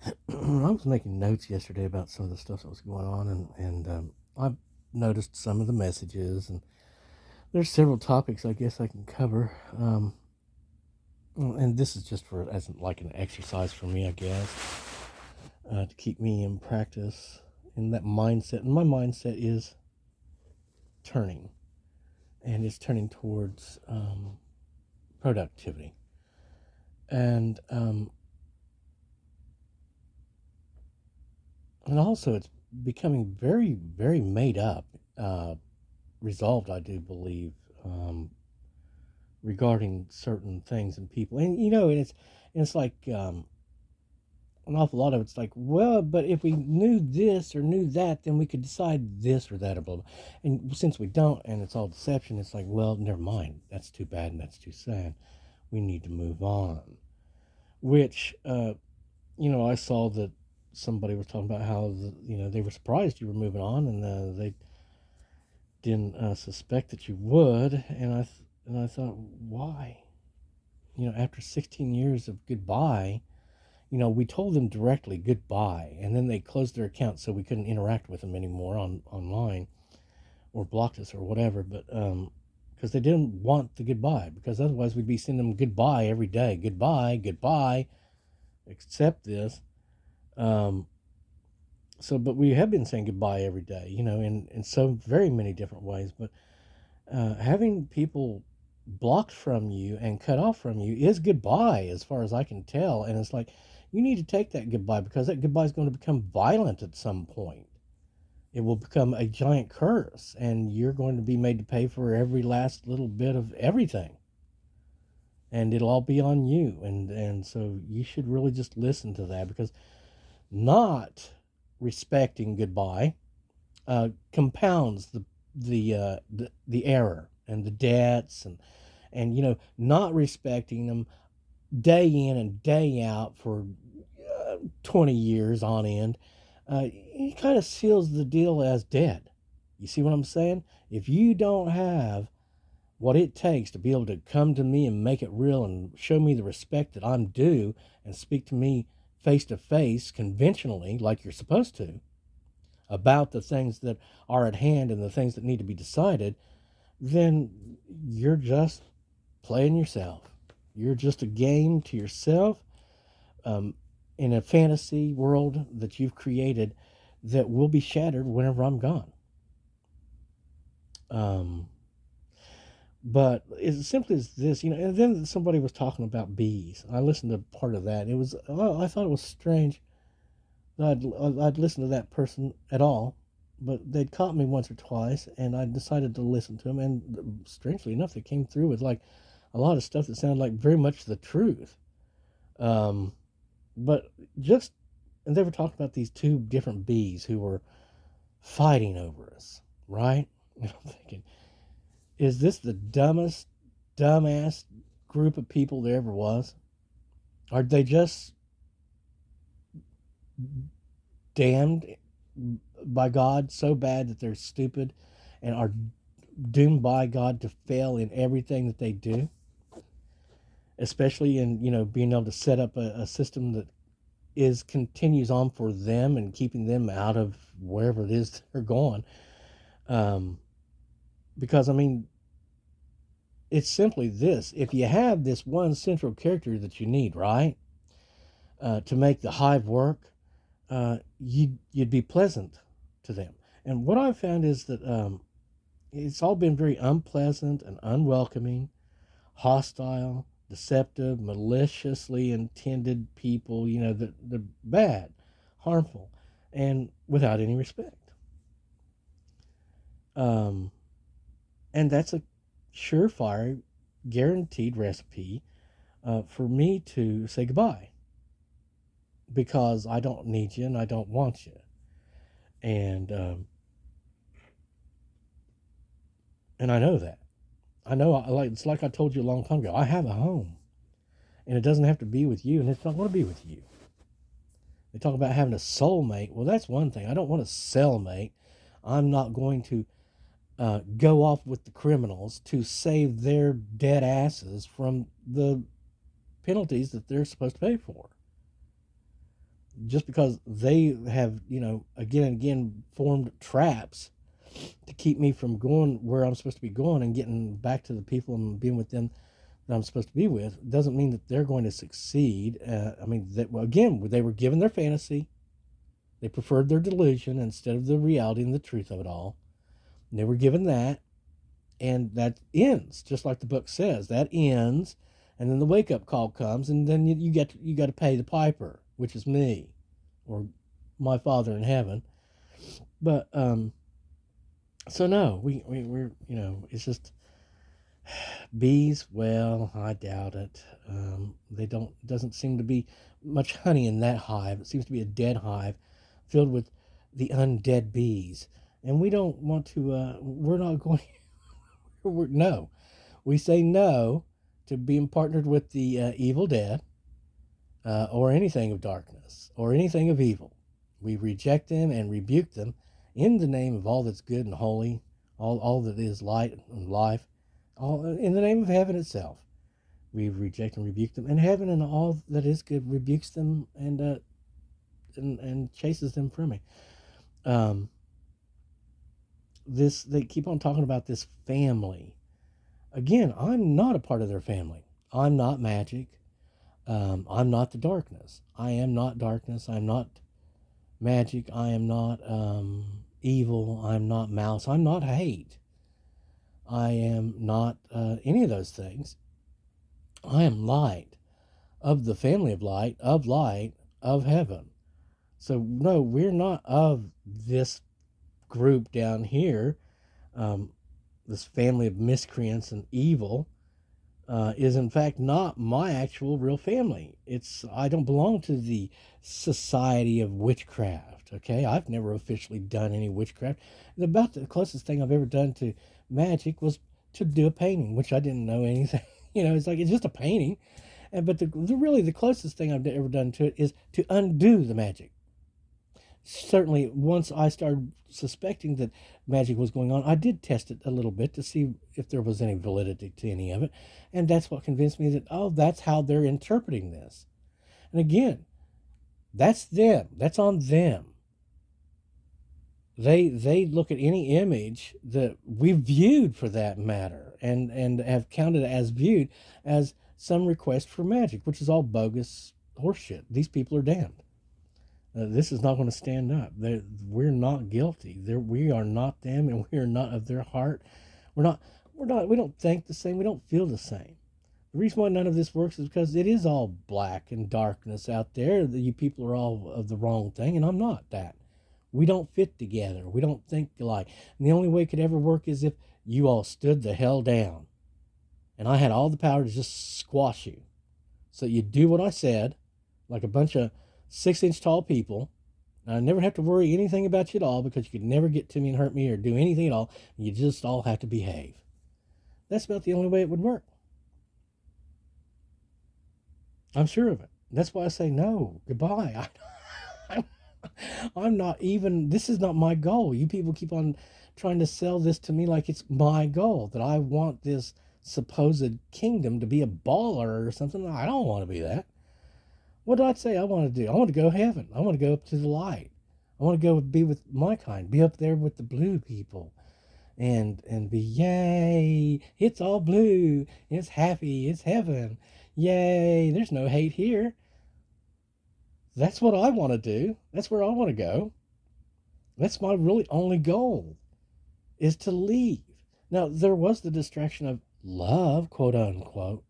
I was making notes yesterday about some of the stuff that was going on, and I've noticed some of the messages, and there's several topics I guess I can cover. And this is just for as like an exercise for me, I guess, to keep me in practice in that mindset. And my mindset is turning, and it's turning towards productivity, and and also it's becoming very, very made up, uh, resolved. I do believe. Regarding certain things and people, and it's like an awful lot of it's like, well, but if we knew this or knew that, then we could decide this or that or blah blah. And since we don't, and it's all deception, it's like, well, never mind. That's too bad and that's too sad. We need to move on. Which, I saw that somebody was talking about how they were surprised you were moving on, and they didn't suspect that you would. And I thought, why? After 16 years of goodbye, we told them directly goodbye, and then they closed their account so we couldn't interact with them anymore online, or blocked us or whatever. But because they didn't want the goodbye, because otherwise we'd be sending them goodbye every day, goodbye, goodbye, accept this. Um, but we have been saying goodbye every day, in so very many different ways. But having people blocked from you and cut off from you is goodbye, as far as I can tell. And it's like, you need to take that goodbye, because that goodbye is going to become violent at some point. It will become a giant curse, and you're going to be made to pay for every last little bit of everything. And it'll all be on you. And so you should really just listen to that, because not respecting goodbye compounds the error and the debts, and not respecting them day in and day out for 20 years on end. He kind of seals the deal as dead. You see what I'm saying? If you don't have what it takes to be able to come to me and make it real and show me the respect that I'm due, and speak to me face to face conventionally like you're supposed to about the things that are at hand and the things that need to be decided, then you're just playing yourself. You're just a game to yourself, um, in a fantasy world that you've created that will be shattered whenever I'm gone. Um, but as simply as this, and then somebody was talking about bees. I listened to part of that. I thought it was strange that I'd listened to that person at all, but they'd caught me once or twice, and I decided to listen to them. And strangely enough, they came through with like a lot of stuff that sounded like very much the truth. Um, but just, and they were talking about these two different bees who were fighting over us, right? And I'm thinking, is this the dumbest, dumbass group of people there ever was? Are they just damned by God so bad that they're stupid and are doomed by God to fail in everything that they do? Especially in, being able to set up a system that is continues on for them and keeping them out of wherever it is they're going. Um, because I mean, it's simply this: if you have this one central character that you need, right, to make the hive work, you'd be pleasant to them. And what I've found is that it's all been very unpleasant and unwelcoming, hostile, deceptive, maliciously intended people. That they're bad, harmful, and without any respect. Um, and that's a surefire, guaranteed recipe for me to say goodbye, because I don't need you and I don't want you. And and I know that. I know, it's like I told you a long time ago. I have a home, and it doesn't have to be with you, and it's not going to be with you. They talk about having a soulmate. Well, that's one thing. I don't want a cellmate. I'm not going to go off with the criminals to save their dead asses from the penalties that they're supposed to pay for. just because they have, again and again formed traps to keep me from going where I'm supposed to be going and getting back to the people and being with them that I'm supposed to be with, doesn't mean that they're going to succeed. I mean, well, again, they were given their fantasy. They preferred their delusion instead of the reality and the truth of it all. And they were given that, and that ends, just like the book says. That ends, and then the wake up call comes, and then you got to pay the piper, which is me, or my Father in heaven. But so no, we're it's just bees. Well, I doubt it. They don't. Doesn't seem to be much honey in that hive. It seems to be a dead hive, filled with the undead bees. And we don't want to. We're not going. No, we say no to being partnered with the evil dead, or anything of darkness, or anything of evil. We reject them and rebuke them in the name of all that's good and holy, all that is light and life, all in the name of heaven itself. We reject and rebuke them, and heaven and all that is good rebukes them and chases them from me. They keep on talking about this family. Again, I'm not a part of their family. I'm not magic. I'm not the darkness. I am not darkness. I'm not magic. I am not evil. I'm not mouse. I'm not hate. I am not any of those things. I am light, of the family of light, of heaven. So no, we're not of this group down here. This family of miscreants and evil is in fact not my actual real family. I don't belong to the Society of Witchcraft. Okay, I've never officially done any witchcraft. About the closest thing I've ever done to magic was to do a painting, which I didn't know anything. It's just a painting. But really the closest thing I've ever done to it is to undo the magic. Certainly, once I started suspecting that magic was going on, I did test it a little bit to see if there was any validity to any of it. And that's what convinced me that, oh, that's how they're interpreting this. And again, that's them. That's on them. They look at any image that we've viewed, for that matter, and have counted as viewed as some request for magic, which is all bogus horseshit. These people are damned. This is not going to stand up. We're not guilty. We are not them, and we are not of their heart. We're not. We don't think the same. We don't feel the same. The reason why none of this works is because it is all black and darkness out there. You people are all of the wrong thing, and I'm not that. We don't fit together. We don't think alike. And the only way it could ever work is if you all stood the hell down, and I had all the power to just squash you. So you do what I said, like a bunch of 6-inch tall people. And I never have to worry anything about you at all, because you could never get to me and hurt me or do anything at all. You just all have to behave. That's about the only way it would work. I'm sure of it. That's why I say no, goodbye. I'm not even, this is not my goal. You people keep on trying to sell this to me like it's my goal, that I want this supposed kingdom to be a baller or something. I don't want to be that. What do I say I want to do? I want to go heaven. I want to go up to the light. I want to go be with my kind, be up there with the blue people, and be, yay, it's all blue, it's happy, it's heaven, yay, there's no hate here. That's what I want to do. That's where I want to go. That's my really only goal, is to leave. Now, there was the distraction of love, quote unquote.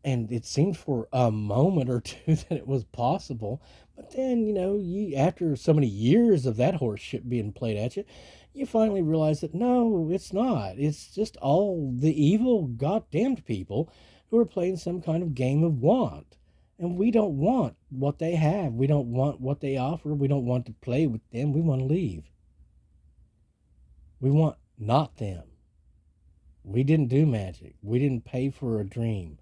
And it seemed for a moment or two that it was possible. But then, after so many years of that horse shit being played at you, you finally realize that no, it's not. It's just all the evil, goddamned people who are playing some kind of game of want. And we don't want what they have. We don't want what they offer. We don't want to play with them. We want to leave. We want not them. We didn't do magic. We didn't pay for a dream.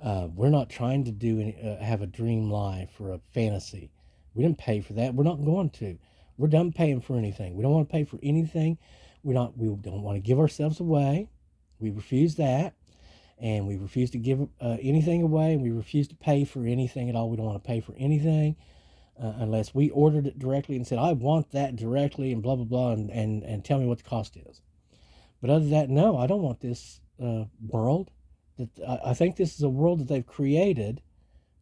We're not trying to have a dream life or a fantasy. We didn't pay for that. We're not going to. We're done paying for anything. We don't want to pay for anything. We don't want to give ourselves away. We refuse that. and we refuse to give anything away, and we refuse to pay for anything at all. We don't want to pay for anything unless we ordered it directly and said, I want that directly, and blah, blah, blah, and tell me what the cost is. But other than that, no, I don't want this world. I think this is a world that they've created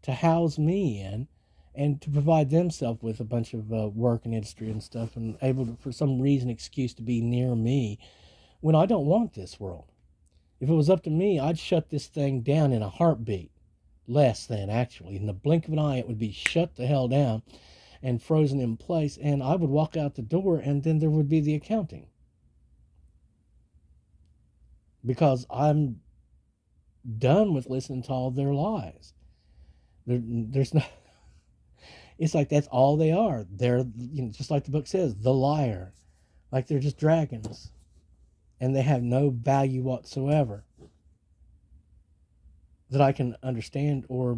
to house me in and to provide themselves with a bunch of work and industry and stuff, and able to, for some reason, excuse to be near me when I don't want this world. If it was up to me, I'd shut this thing down in a heartbeat. Less than, actually. In the blink of an eye, it would be shut the hell down and frozen in place, and I would walk out the door, and then there would be the accounting. Because I'm done with listening to all their lies. There's no. It's like that's all they are. They're, just like the book says, the liar. Like they're just dragons, and they have no value whatsoever that I can understand or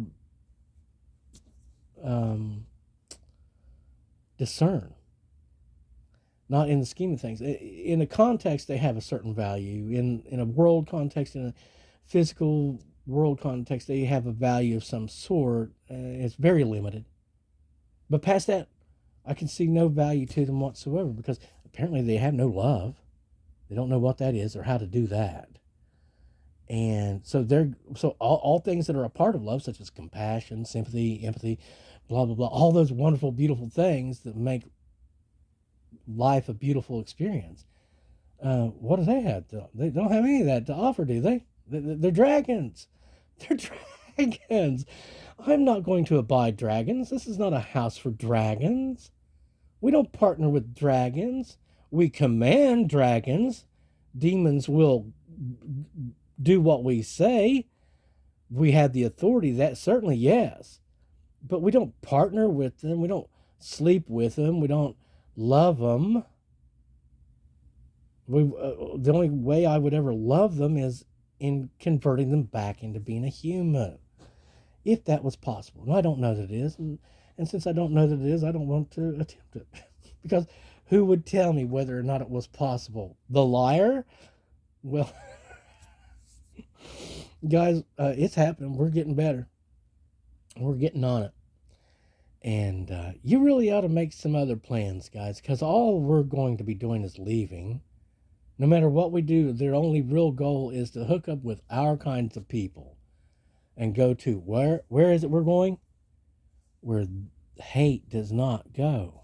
discern. Not in the scheme of things. In a context, they have a certain value. In a world context, in a physical world context, they have a value of some sort. It's very limited. But past that, I can see no value to them whatsoever, because apparently they have no love. They don't know what that is or how to do that. And so all things that are a part of love, such as compassion, sympathy, empathy, blah, blah, blah, all those wonderful, beautiful things that make life a beautiful experience. What do they have? They don't have any of that to offer, do they? They're dragons. They're dragons. I'm not going to abide dragons. This is not a house for dragons. We don't partner with dragons. We command dragons. Demons will do what we say. We have the authority, that certainly, yes. But we don't partner with them. We don't sleep with them. We don't love them. The only way I would ever love them is in converting them back into being a human, if that was possible. And I don't know that it is, and since I don't know that it is, I don't want to attempt it. Because who would tell me whether or not it was possible? The liar? Well, guys, it's happening. We're getting better. We're getting on it. And you really ought to make some other plans, guys, because all we're going to be doing is leaving. No matter what we do, their only real goal is to hook up with our kinds of people and go to where is it we're going? Where hate does not go.